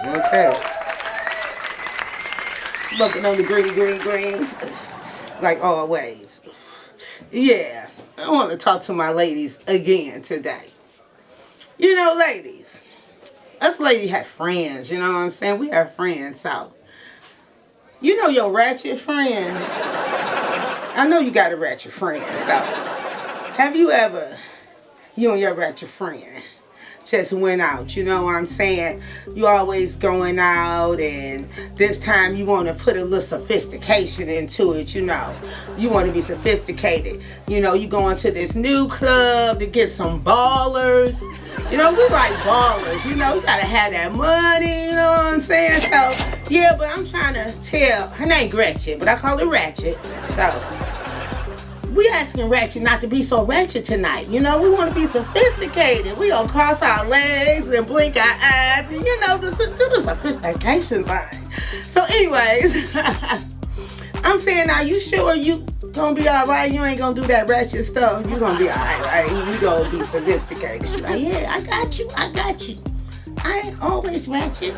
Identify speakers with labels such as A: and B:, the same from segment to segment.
A: Okay. Smoking on the greens, like always. Yeah, I want to talk to my ladies again today. You know, ladies, us ladies have friends, you know what I'm saying? We have friends, so. You know your ratchet friend? I know you got a ratchet friend, so. Have you ever, you and your ratchet friend, just went out, you know what I'm saying? You always going out, and this time you want to put a little sophistication into it, you know. You want to be sophisticated. You know, you going to this new club to get some ballers. You know, we like ballers, you know, you gotta have that money, you know what I'm saying? So, yeah, but I'm trying to tell, her name Gretchen, but I call her Ratchet, so. We asking Ratchet not to be so ratchet tonight. You know, we want to be sophisticated. We gonna cross our legs and blink our eyes and, you know, do the sophistication thing. So anyways, I'm saying, are you sure you gonna be all right? You ain't gonna do that ratchet stuff. You gonna be all right, right? We gonna be sophisticated. She's like, yeah, I got you. I ain't always ratchet.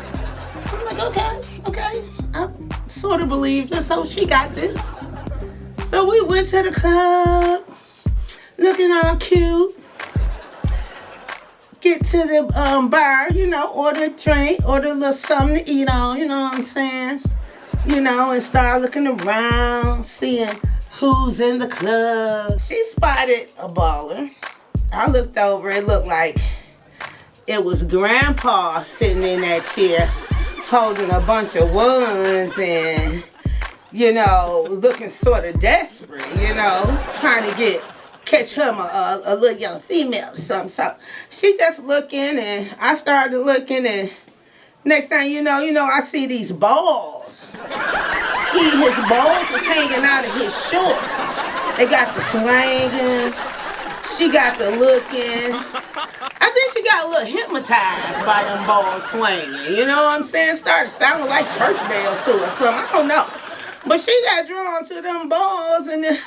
A: I'm like, okay. I sort of believed her, so she got this. So we went to the club, looking all cute. Get to the bar, you know, order a drink, order a little something to eat on, you know what I'm saying? You know, and start looking around, seeing who's in the club. She spotted a baller. I looked over, it looked like it was Grandpa sitting in that chair, holding a bunch of ones and, you know, looking sort of desperate, you know, trying to catch him a little young female or something. So she just looking, and I started looking, and next thing you know, I see these balls. His balls was hanging out of his shorts. They got the swinging. She got the looking. I think she got a little hypnotized by them balls swinging. You know what I'm saying? Started sounding like church bells to her or something. I don't know. But she got drawn to them balls, and then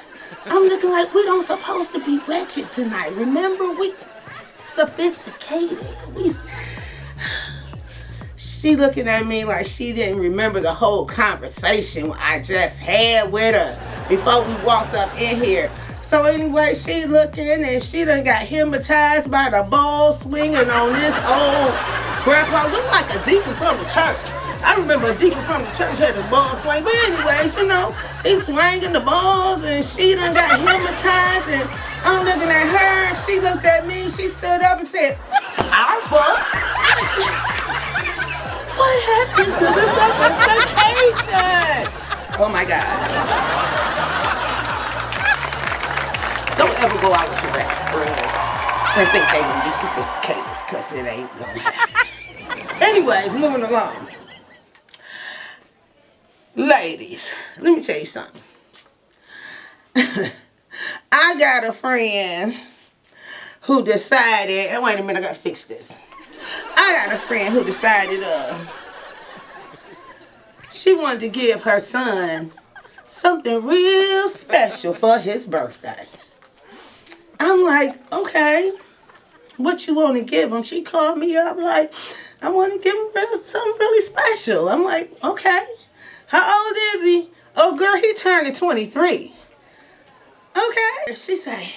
A: I'm looking like we don't supposed to be ratchet tonight. Remember, we sophisticated. She looking at me like she didn't remember the whole conversation I just had with her before we walked up in here. So anyway, she looking, and she done got hypnotized by the ball swinging on this old grandpa. Looked like a deacon from the church. I remember a deacon from the church had the ball swing. But anyways, you know, he's swinging the balls, and she done got hypnotized, and I'm looking at her. She looked at me. She stood up and said, "Alpha, what happened to the sophistication?" Oh my God. Don't ever go out with your rap friends and think they gonna be sophisticated, because it ain't gonna happen. Anyways, moving along. Ladies, let me tell you something. I got a friend who decided, wait a minute, I gotta fix this. I got a friend who decided she wanted to give her son something real special for his birthday. I'm like, okay, what you want to give him? She called me up like, I want to give him something really special. I'm like, okay. How old is he? Oh, girl, he turning 23. Okay. She say,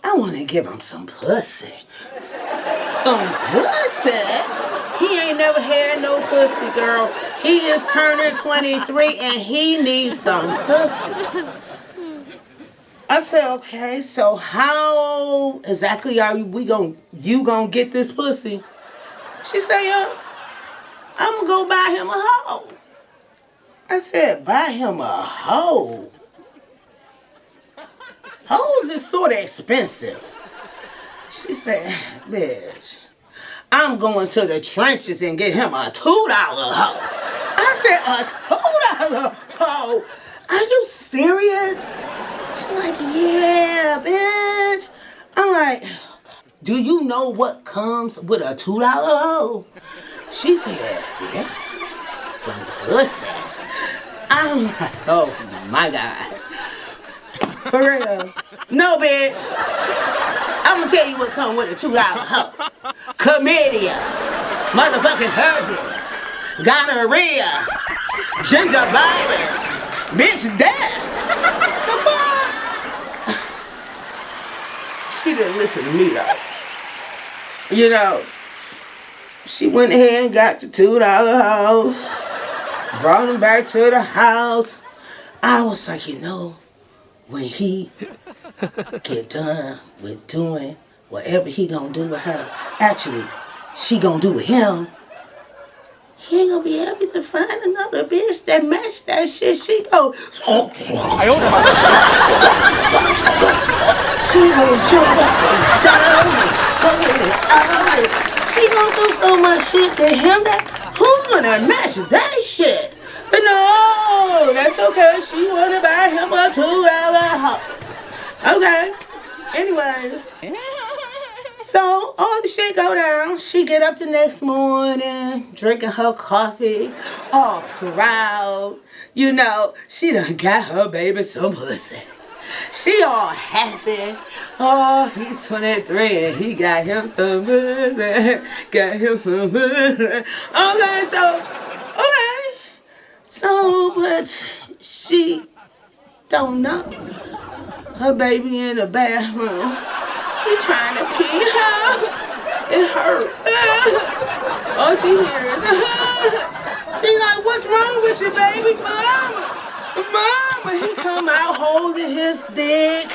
A: I want to give him some pussy. Some pussy? He ain't never had no pussy, girl. He is turning 23 and he needs some pussy. I said, okay, so how exactly are you gonna get this pussy? She said, I'm gonna go buy him a hoe. I said, buy him a hoe? Hoes is sort of expensive. She said, bitch, I'm going to the trenches and get him a $2 hoe. I said, a $2 hoe? Are you serious? She's like, yeah, bitch. I'm like, do you know what comes with a $2 hoe? She said, yeah, some pussy. I'm like, oh my God. For real. No, bitch. I'm gonna tell you what comes with a $2 hoe. Chlamydia. Motherfucking herpes. gonorrhea, gingivitis, bitch death. The fuck? She didn't listen to me though. You know, she went ahead and got the $2 house, brought him back to the house. I was like, you know, when he get done with doing whatever he gonna do with her, actually, she gonna do with him, he ain't gonna be able to find another bitch that match that shit. She gonna she gonna jump up and down and go in and out and she gonna do so much shit to him that who's gonna match that shit? But no, that's okay. She wanna buy him a $2 house. Okay. Anyways. So all the shit go down. She get up the next morning, drinking her coffee, all proud. You know, she done got her baby some pussy. She all happy. Oh, he's 23 and he got him some pussy. Got him some pussy. Okay, so, but she don't know. Her baby in the bathroom. He trying to pee her. It hurt. All she hears. She's like, what's wrong with you, baby? Mama. He come out holding his dick.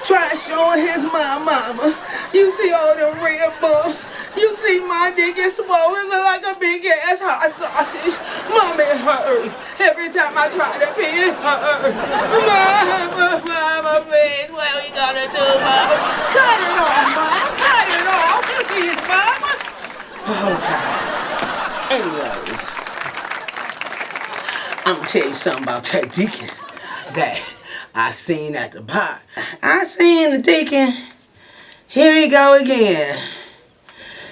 A: Try showing his mama. You see all them red bumps. You see my dick is swollen, look like a big ass hot sausage. Mama, it hurt. Every time I try to pee, it hurt. Mama, please, what we gonna do, mama? Cut it off, mama. Cut it off, please, mama. Oh, God. Anyways, I'm gonna tell you something about that deacon that I seen at the bar. I seen the deacon. Here he go again.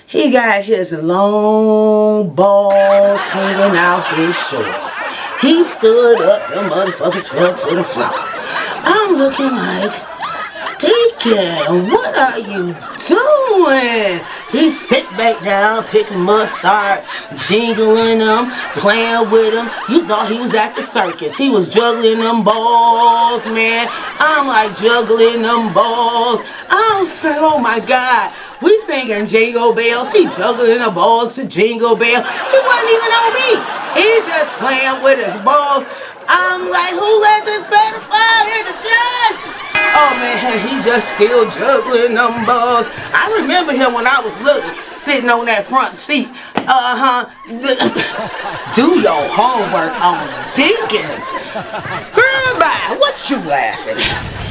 A: He got his long balls hanging out his shorts. He stood up, them motherfuckers fell to the floor. I'm looking like, Deacon, what are you doing? He sit back down, pick him up, start jingling them, playing with him. You thought he was at the circus. He was juggling them balls, man. I'm like juggling them balls. I was like, oh my God. We singing Jingle Bells. He juggling the balls to Jingle Bell. He wasn't even on beat. He just playing with his balls. I'm like, who let this pedophile in the church? Oh man, he's just still juggling them balls. I remember him when I was little, sitting on that front seat. Do your homework on Deacons. Girl, bye. What you laughing at?